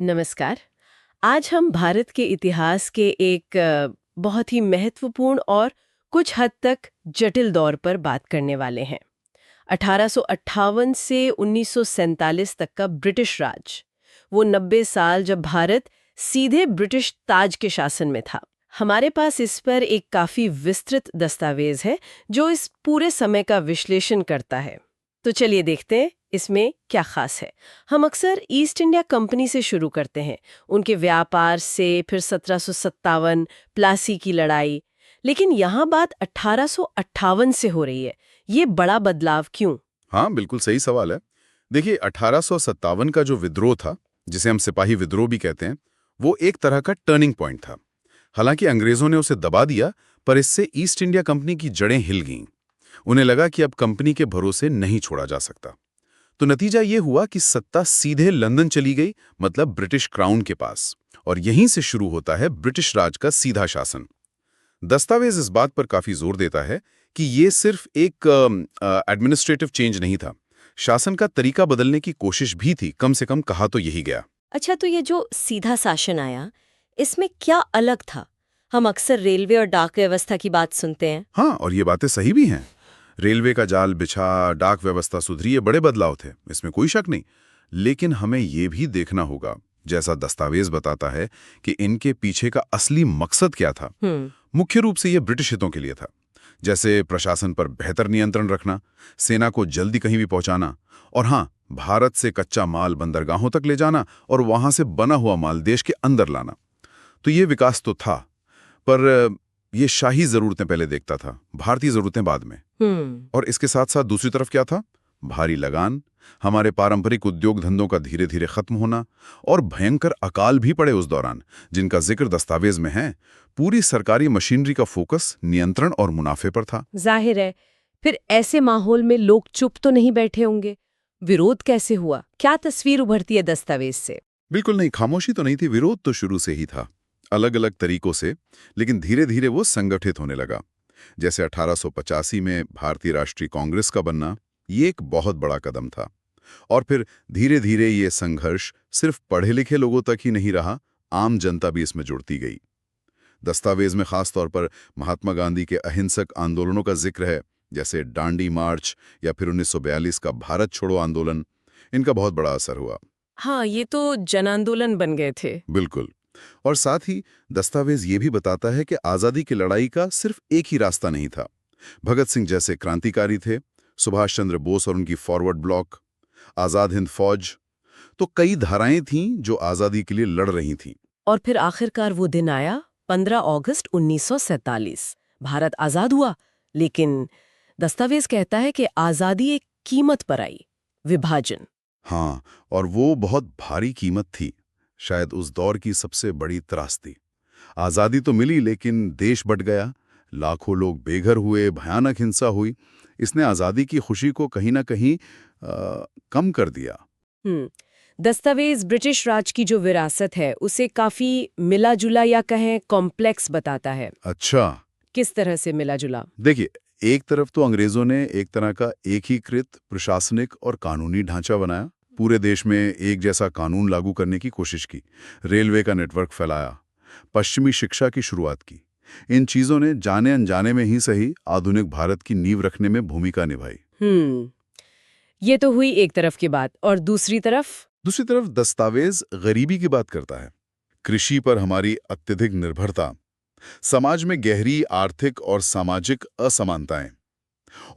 नमस्कार। आज हम भारत के इतिहास के एक बहुत ही महत्वपूर्ण और कुछ हद तक जटिल दौर पर बात करने वाले हैं। 1858 से 1947 तक का ब्रिटिश राज। वो 90 साल जब भारत सीधे ब्रिटिश ताज के शासन में था। हमारे पास इस पर एक काफी विस्तृत दस्तावेज है जो इस पूरे समय का विश्लेषण करता है। तो चलिए देखते हैं इसमें क्या खास है। हम अक्सर ईस्ट इंडिया कंपनी से शुरू करते हैं, उनके व्यापार से, फिर 1757 प्लासी की लड़ाई। लेकिन यहाँ बात 1858 से हो रही है। ये बड़ा बदलाव क्यों? हाँ, बिल्कुल सही सवाल है। देखिए, 1857 का जो विद्रोह था, जिसे हम सिपाही विद्रोह भी कहते हैं, वो एक तरह का टर्निंग पॉइंट था। हालांकि अंग्रेजों ने उसे दबा दिया, पर इससे ईस्ट इंडिया कंपनी की जड़ें हिल गईं। उन्हें लगा कि अब कंपनी के भरोसे नहीं छोड़ा जा सकता। तो नतीजा ये हुआ कि सत्ता सीधे लंदन चली गई, मतलब ब्रिटिश क्राउन के पास। और यहीं से शुरू होता है ब्रिटिश राज का सीधा शासन। दस्तावेज इस बात पर काफी जोर देता है कि ये सिर्फ एक एडमिनिस्ट्रेटिव चेंज नहीं था, शासन का तरीका बदलने की कोशिश भी थी, कम से कम कहा तो यही गया। अच्छा, तो ये जो सीधा शासन आया, इसमें क्या अलग था? हम अक्सर रेलवे और डाक व्यवस्था की बात सुनते हैं। हाँ, और ये बातें सही भी हैं। रेलवे का जाल बिछा, डाक व्यवस्था सुधरी, ये बड़े बदलाव थे, इसमें कोई शक नहीं। लेकिन हमें ये भी देखना होगा, जैसा दस्तावेज बताता है, कि इनके पीछे का असली मकसद क्या था। मुख्य रूप से ये ब्रिटिश हितों के लिए था, जैसे प्रशासन पर बेहतर नियंत्रण रखना, सेना को जल्दी कहीं भी पहुंचाना, और हाँ, भारत से कच्चा माल बंदरगाहों तक ले जाना और वहां से बना हुआ माल देश के अंदर लाना। तो ये विकास तो था, पर ये शाही जरूरतें पहले देखता था, भारतीय जरूरतें बाद में। और इसके साथ साथ दूसरी तरफ क्या था? भारी लगान, हमारे पारंपरिक उद्योग धंधों का धीरे धीरे खत्म होना, और भयंकर अकाल भी पड़े उस दौरान, जिनका जिक्र दस्तावेज में है। पूरी सरकारी मशीनरी का फोकस नियंत्रण और मुनाफे पर था। जाहिर है, फिर ऐसे माहौल में लोग चुप तो नहीं बैठे होंगे। विरोध कैसे हुआ? क्या तस्वीर उभरती है दस्तावेज से? बिल्कुल नहीं, खामोशी तो नहीं थी, विरोध तो शुरू से ही था, अलग अलग तरीकों से। लेकिन धीरे धीरे वो संगठित होने लगा। जैसे 1885 में भारतीय राष्ट्रीय कांग्रेस का बनना, ये एक बहुत बड़ा कदम था। और फिर धीरे धीरे ये संघर्ष सिर्फ पढ़े लिखे लोगों तक ही नहीं रहा, आम जनता भी इसमें जुड़ती गई। दस्तावेज में खास तौर पर महात्मा गांधी के अहिंसक आंदोलनों का जिक्र है, जैसे डांडी मार्च या फिर 1942 का भारत छोड़ो आंदोलन। इनका बहुत बड़ा असर हुआ। हाँ, ये तो जन आंदोलन बन गए थे। बिल्कुल। और साथ ही दस्तावेज ये भी बताता है कि आज़ादी की लड़ाई का सिर्फ एक ही रास्ता नहीं था। भगत सिंह जैसे क्रांतिकारी थे, सुभाष चंद्र बोस और उनकी फॉरवर्ड ब्लॉक, आज़ाद हिंद फौज, तो कई धाराएं थीं जो आज़ादी के लिए लड़ रही थीं। और फिर आखिरकार वो दिन आया, 15 अगस्त 1947। भारत आजाद हुआ, लेकिन दस्तावेज कहता है कि आजादी एक कीमत पर आई, विभाजन। हाँ, और वो बहुत भारी कीमत थी, शायद उस दौर की सबसे बड़ी त्रासदी। आज़ादी तो मिली, लेकिन देश बँट गया, लाखों लोग बेघर हुए, भयानक हिंसा हुई। इसने आज़ादी की खुशी को कहीं ना कहीं कम कर दिया। दस्तावेज ब्रिटिश राज की जो विरासत है उसे काफी मिला जुला या कहें कॉम्प्लेक्स बताता है। अच्छा, किस तरह से मिला जुला? देखिए, एक तरफ तो अंग्रेजों ने एक तरह का एकीकृत प्रशासनिक और कानूनी ढांचा बनाया, पूरे देश में एक जैसा कानून लागू करने की कोशिश की, रेलवे का नेटवर्क फैलाया, पश्चिमी शिक्षा की शुरुआत की। इन चीजों ने जाने अनजाने में ही सही आधुनिक भारत की नींव रखने में भूमिका निभाई। ये तो हुई एक तरफ की बात, और दूसरी तरफ दस्तावेज गरीबी की बात करता है, कृषि पर हमारी अत्यधिक निर्भरता, समाज में गहरी आर्थिक और सामाजिक असमानताएं,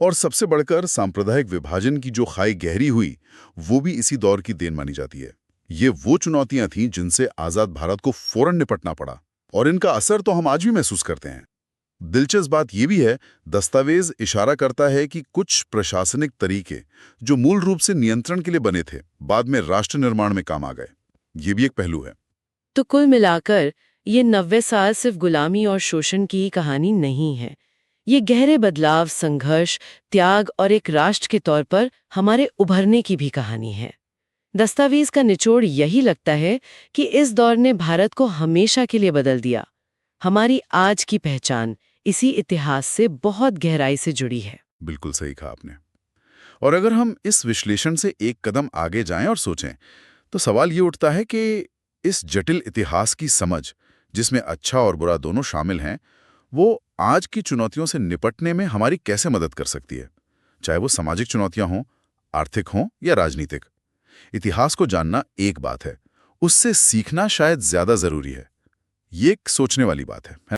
और सबसे बढ़कर सांप्रदायिक विभाजन की जो खाई गहरी हुई, वो भी इसी दौर की देन मानी जाती है। ये वो चुनौतियां थीं जिनसे आजाद भारत को फौरन निपटना पड़ा, और इनका असर तो हम आज भी महसूस करते हैं। दिलचस्प बात यह भी है, दस्तावेज इशारा करता है कि कुछ प्रशासनिक तरीके जो मूल रूप से नियंत्रण के लिए बने थे, बाद में राष्ट्र निर्माण में काम आ गए। ये भी एक पहलू है। तो कुल मिलाकर ये 90 साल सिर्फ गुलामी और शोषण की ही कहानी नहीं है। ये गहरे बदलाव, संघर्ष, त्याग और एक राष्ट्र के तौर पर हमारे उभरने की भी कहानी है। दस्तावेज का निचोड़ यही लगता है कि इस दौर ने भारत को हमेशा के लिए बदल दिया। हमारी आज की पहचान इसी इतिहास से बहुत गहराई से जुड़ी है। बिल्कुल सही कहा आपने। और अगर हम इस विश्लेषण से एक कदम आगे जाएं और सोचें, तो सवाल ये उठता है कि इस जटिल इतिहास की समझ, जिसमें अच्छा और बुरा दोनों शामिल हैं, वो आज की चुनौतियों से निपटने में हमारी कैसे मदद कर सकती है, चाहे वो सामाजिक चुनौतियां हों, आर्थिक हों या राजनीतिक। इतिहास को जानना एक बात है, उससे सीखना शायद ज्यादा जरूरी है। ये एक सोचने वाली बात है।